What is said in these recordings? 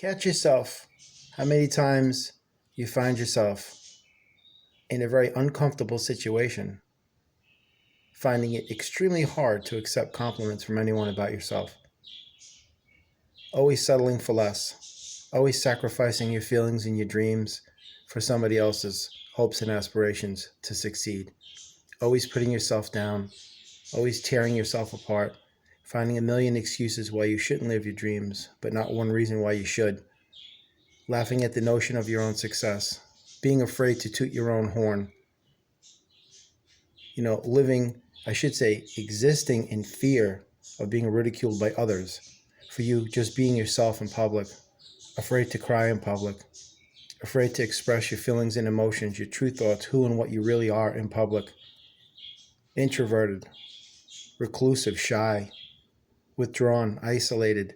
Catch yourself how many times you find yourself in a very uncomfortable situation, finding it extremely hard to accept compliments from anyone about yourself. Always settling for less, always sacrificing your feelings and your dreams for somebody else's hopes and aspirations to succeed. Always putting yourself down, always tearing yourself apart, finding a million excuses why you shouldn't live your dreams, but not one reason why you should. Laughing at the notion of your own success, being afraid to toot your own horn. Existing in fear of being ridiculed by others for you just being yourself in public, afraid to cry in public, afraid to express your feelings and emotions, your true thoughts, who and what you really are in public. Introverted, reclusive, shy, withdrawn, isolated.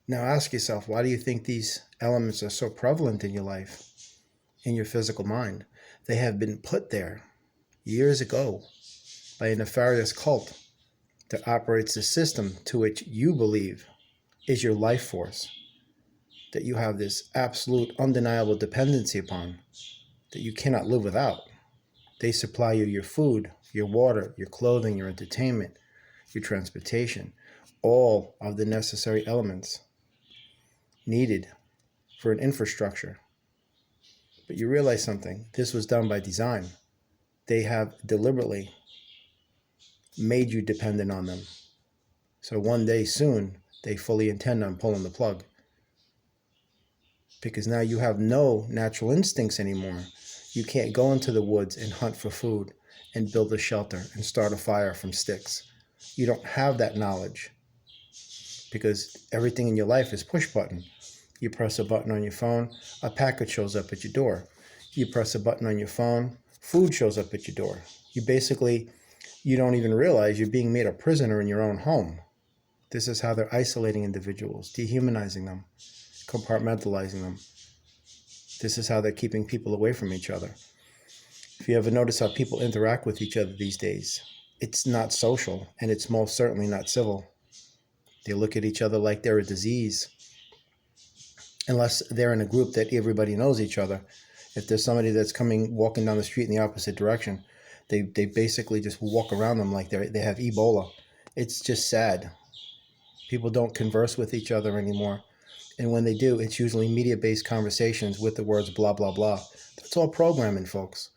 Now ask yourself, why do you think these elements are so prevalent in your life, in your physical mind? They have been put there years ago by a nefarious cult that operates the system to which you believe is your life force, that you have this absolute undeniable dependency upon, that you cannot live without. They supply you your food, your water, your clothing, your entertainment, your transportation, all of the necessary elements needed for an infrastructure. But you realize something, this was done by design. They have deliberately made you dependent on them. So one day soon, they fully intend on pulling the plug. Because now you have no natural instincts anymore. You can't go into the woods and hunt for food and build a shelter and start a fire from sticks. You don't have that knowledge because everything in your life is push button. You press a button on your phone, a package shows up at your door. You press a button on your phone, food shows up at your door. You don't even realize you're being made a prisoner in your own home. This is how they're isolating individuals, dehumanizing them, compartmentalizing them. This is how they're keeping people away from each other. If you ever notice how people interact with each other these days, it's not social, and it's most certainly not civil. They look at each other like they're a disease. Unless they're in a group that everybody knows each other. If there's somebody that's walking down the street in the opposite direction, they basically just walk around them like they have Ebola. It's just sad. People don't converse with each other anymore. And when they do, it's usually media-based conversations with the words blah, blah, blah. That's all programming, folks.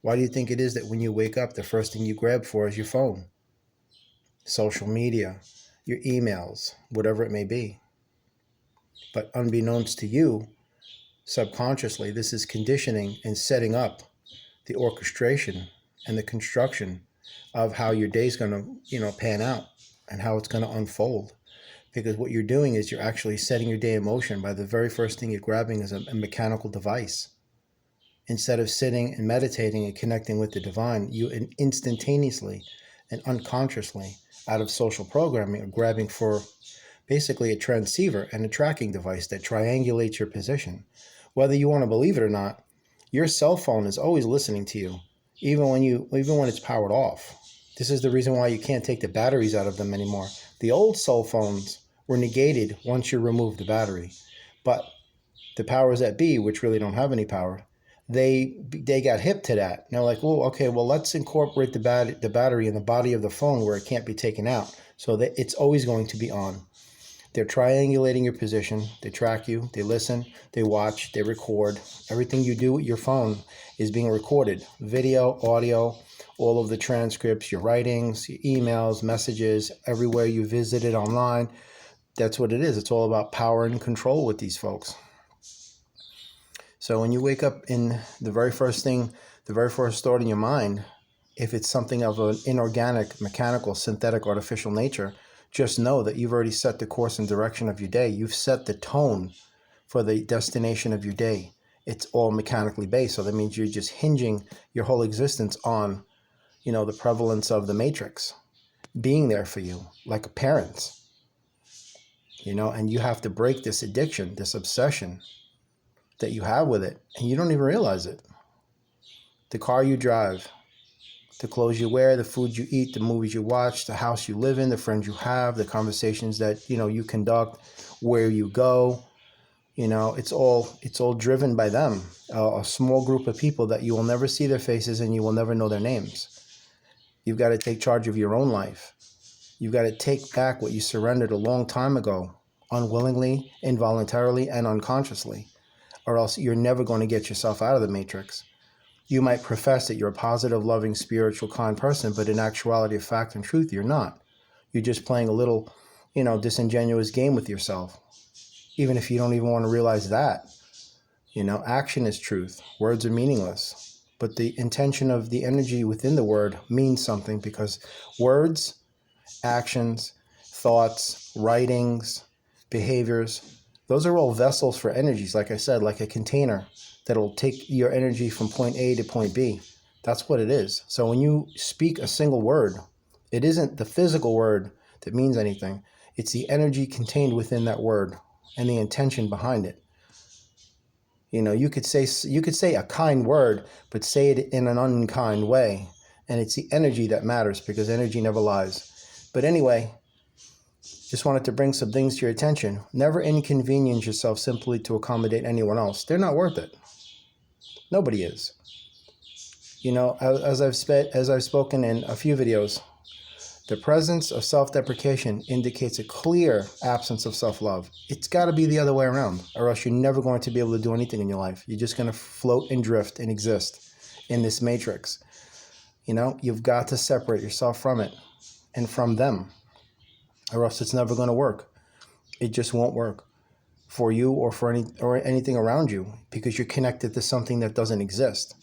Why do you think it is that when you wake up, the first thing you grab for is your phone? Social media, your emails, whatever it may be. But unbeknownst to you, subconsciously, this is conditioning and setting up the orchestration and the construction of how your day's going to, pan out and how it's going to unfold. Because what you're doing is you're actually setting your day in motion by the very first thing you're grabbing is a mechanical device. Instead of sitting and meditating and connecting with the divine, you instantaneously and unconsciously, out of social programming, are grabbing for basically a transceiver and a tracking device that triangulates your position. Whether you want to believe it or not, your cell phone is always listening to you, even when it's powered off. This is the reason why you can't take the batteries out of them anymore. The old cell phones were negated once you remove the battery, but the powers that be, which really don't have any power, they got hip to that. And they're like, oh, okay, well, let's incorporate the battery in the body of the phone where it can't be taken out, so that it's always going to be on. They're triangulating your position. They track you. They listen. They watch. They record. Everything you do with your phone is being recorded. Video, audio, all of the transcripts, your writings, your emails, messages, everywhere you visited online. That's what it is. It's all about power and control with these folks. So when you wake up, in the very first thought in your mind, if it's something of an inorganic, mechanical, synthetic, artificial nature, just know that you've already set the course and direction of your day. You've set the tone for the destination of your day. It's all mechanically based. So that means you're just hinging your whole existence on, the prevalence of the matrix being there for you, like a parent, and you have to break this addiction, this obsession that you have with it, and you don't even realize it. The car you drive, The clothes you wear, the food you eat, the movies you watch, the house you live in, the friends you have, the conversations that, you conduct, where you go. It's all driven by them. A small group of people that you will never see their faces and you will never know their names. You've got to take charge of your own life. You've got to take back what you surrendered a long time ago, unwillingly, involuntarily, and unconsciously, or else you're never going to get yourself out of the matrix. You might profess that you're a positive, loving, spiritual, kind person, but in actuality, of fact and truth, you're not. You're just playing a little, disingenuous game with yourself, even if you don't even want to realize that. Action is truth. Words are meaningless. But the intention of the energy within the word means something, because words, actions, thoughts, writings, behaviors, those are all vessels for energies, like I said, like a container that'll take your energy from point A to point B. That's what it is. So when you speak a single word, it isn't the physical word that means anything. It's the energy contained within that word and the intention behind it. You could say a kind word, but say it in an unkind way. And it's the energy that matters, because energy never lies. But anyway, just wanted to bring some things to your attention. Never inconvenience yourself simply to accommodate anyone else. They're not worth it. Nobody is. As I've spoken in a few videos, the presence of self-deprecation indicates a clear absence of self-love. It's got to be the other way around, or else you're never going to be able to do anything in your life. You're just going to float and drift and exist in this matrix. You've got to separate yourself from it and from them, or else it's never going to work. It just won't work for you or for anything around you, because you're connected to something that doesn't exist.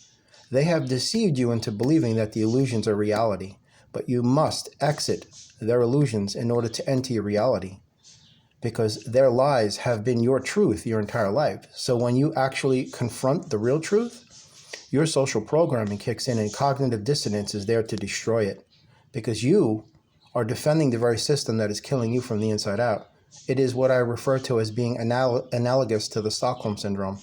They have deceived you into believing that the illusions are reality. But you must exit their illusions in order to enter your reality, because their lies have been your truth your entire life. So when you actually confront the real truth, your social programming kicks in and cognitive dissonance is there to destroy it, because you are defending the very system that is killing you from the inside out. It is what I refer to as being analogous to the Stockholm Syndrome,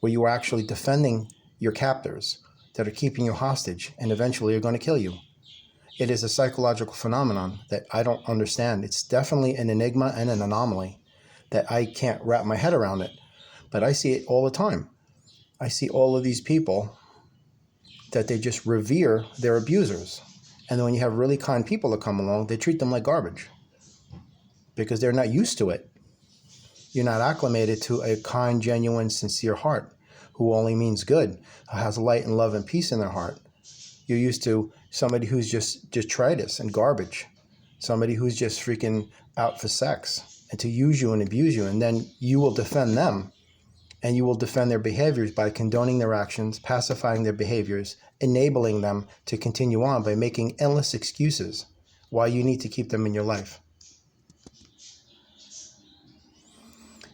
where you are actually defending your captors that are keeping you hostage and eventually are going to kill you. It is a psychological phenomenon that I don't understand. It's definitely an enigma and an anomaly that I can't wrap my head around it. But I see it all the time. I see all of these people that they just revere their abusers. And then when you have really kind people that come along, they treat them like garbage, because they're not used to it. You're not acclimated to a kind, genuine, sincere heart who only means good, who has light and love and peace in their heart. You're used to somebody who's just detritus and garbage, somebody who's just freaking out for sex and to use you and abuse you. And then you will defend them, and you will defend their behaviors by condoning their actions, pacifying their behaviors, enabling them to continue on by making endless excuses why you need to keep them in your life.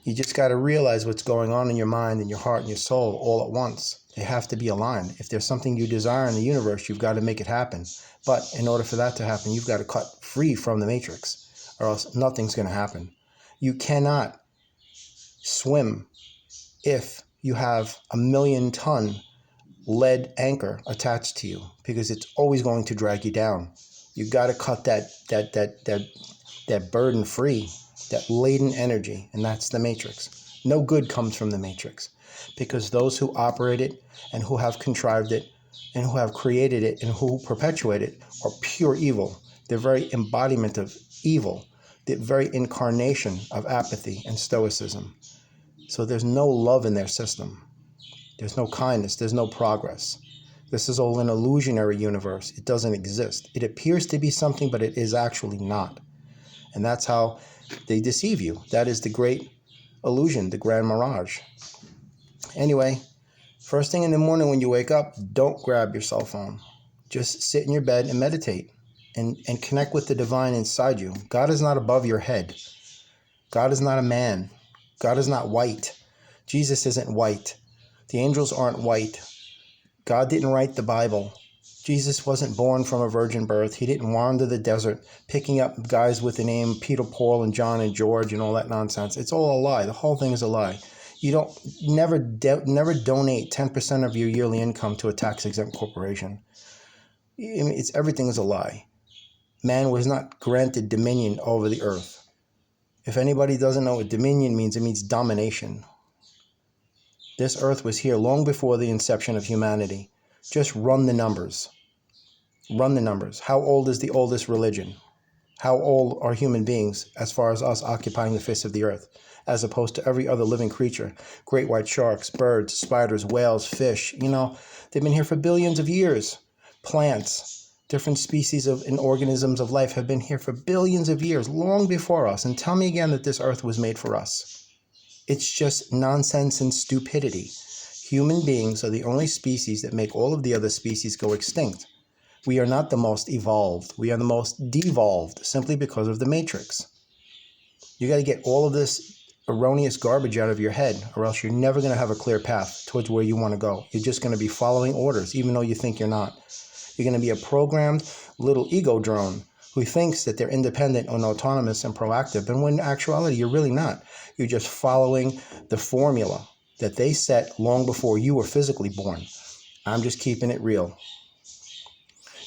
You just got to realize what's going on in your mind and your heart and your soul all at once. They have to be aligned. If there's something you desire in the universe, you've got to make it happen. But in order for that to happen, you've got to cut free from the matrix, or else nothing's going to happen. You cannot swim if you have a 1,000,000-ton lead anchor attached to you, because it's always going to drag you down. You've got to cut that burden free, that laden energy, and that's the matrix. No good comes from the matrix, because those who operate it and who have contrived it and who have created it and who perpetuate it are pure evil. The very embodiment of evil, the very incarnation of apathy and stoicism. So there's no love in their system. There's no kindness. There's no progress. This is all an illusionary universe. It doesn't exist. It appears to be something, but it is actually not. And that's how they deceive you. That is the great illusion, the grand mirage. Anyway, first thing in the morning when you wake up, don't grab your cell phone. Just sit in your bed and meditate and connect with the divine inside you. God is not above your head. God is not a man. God is not white. Jesus isn't white. The angels aren't white. God didn't write the Bible. Jesus wasn't born from a virgin birth. He didn't wander the desert picking up guys with the name Peter, Paul, and John, and George, and all that nonsense. It's all a lie. The whole thing is a lie. You never donate 10% of your yearly income to a tax-exempt corporation. I mean, everything is a lie. Man was not granted dominion over the earth. If anybody doesn't know what dominion means, it means domination. This earth was here long before the inception of humanity. Just run the numbers. Run the numbers. How old is the oldest religion? How old are human beings as far as us occupying the face of the earth, as opposed to every other living creature? Great white sharks, birds, spiders, whales, fish, they've been here for billions of years. Plants, different species and organisms of life have been here for billions of years, long before us. And tell me again that this earth was made for us. It's just nonsense and stupidity. Human beings are the only species that make all of the other species go extinct. We are not the most evolved. We are the most devolved simply because of the matrix. You got to get all of this erroneous garbage out of your head, or else you're never going to have a clear path towards where you want to go. You're just going to be following orders, even though you think you're not. You're going to be a programmed little ego drone who thinks that they're independent and autonomous and proactive, and when in actuality, you're really not. You're just following the formula that they set long before you were physically born. I'm just keeping it real.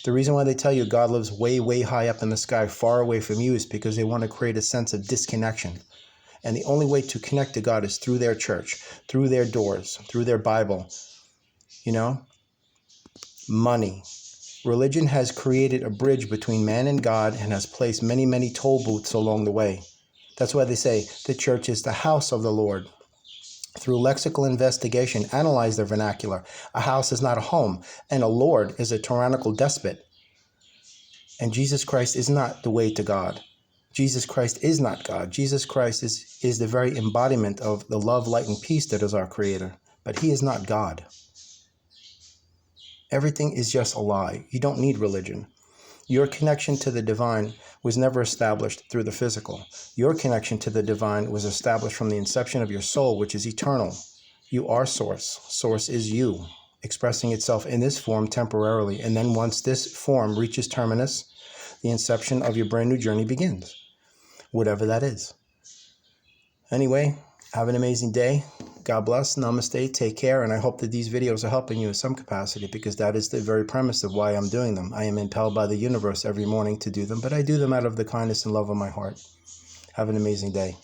The reason why they tell you God lives way, way high up in the sky, far away from you, is because they want to create a sense of disconnection. And the only way to connect to God is through their church, through their doors, through their Bible. Money. Religion has created a bridge between man and God and has placed many, many toll booths along the way. That's why they say the church is the house of the Lord. Through lexical investigation, analyze their vernacular. A house is not a home, and a lord is a tyrannical despot. And Jesus Christ is not the way to God. Jesus Christ is not God. Jesus Christ is the very embodiment of the love, light, and peace that is our Creator. But He is not God. Everything is just a lie. You don't need religion. Your connection to the divine was never established through the physical. Your connection to the divine was established from the inception of your soul, which is eternal. You are Source. Source is you, expressing itself in this form temporarily. And then once this form reaches terminus, the inception of your brand new journey begins, whatever that is. Anyway, have an amazing day. God bless. Namaste. Take care. And I hope that these videos are helping you in some capacity, because that is the very premise of why I'm doing them. I am impelled by the universe every morning to do them, but I do them out of the kindness and love of my heart. Have an amazing day.